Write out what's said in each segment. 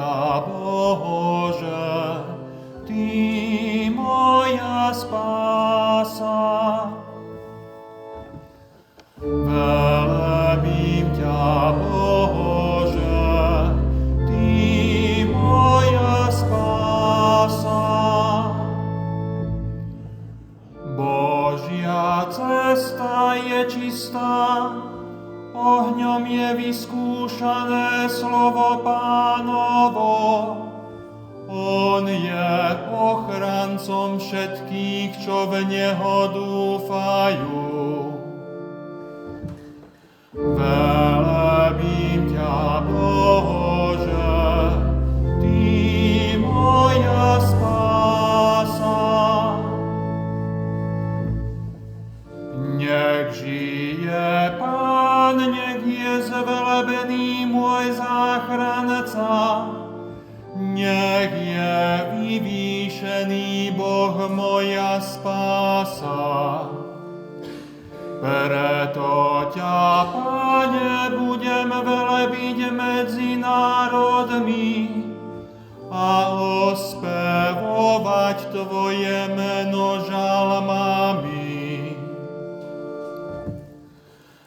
ťa, Bože, Ty moja spása. Velebím ťa, Bože, Ty moja spása. Božia cesta je čistá, ohňom je vyskúšané slovo Pánovo. On je ochrancom všetkých, čo v Neho dúfajú. Velebím ťa, Bože, Ty moja spása. Nech žije Pán, nech je zvelebený môj záchranca, nech je vyvýšený Boh moja spása. Preto ťa, Pane, budem velebiť medzi národmi a ospevovať Tvoje meno žalmami.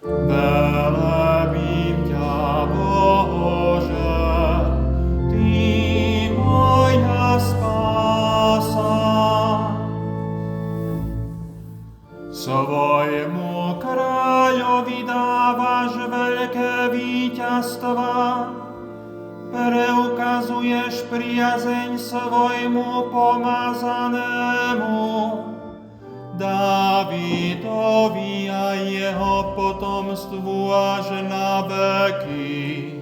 Velebím ťa, Bože, Ty moja spása. Svojmu kráľovi dávaš veľké víťazstva, preukazuješ priazeň svojmu pomazanému, Dávidovi a jeho potomstvu až na veky.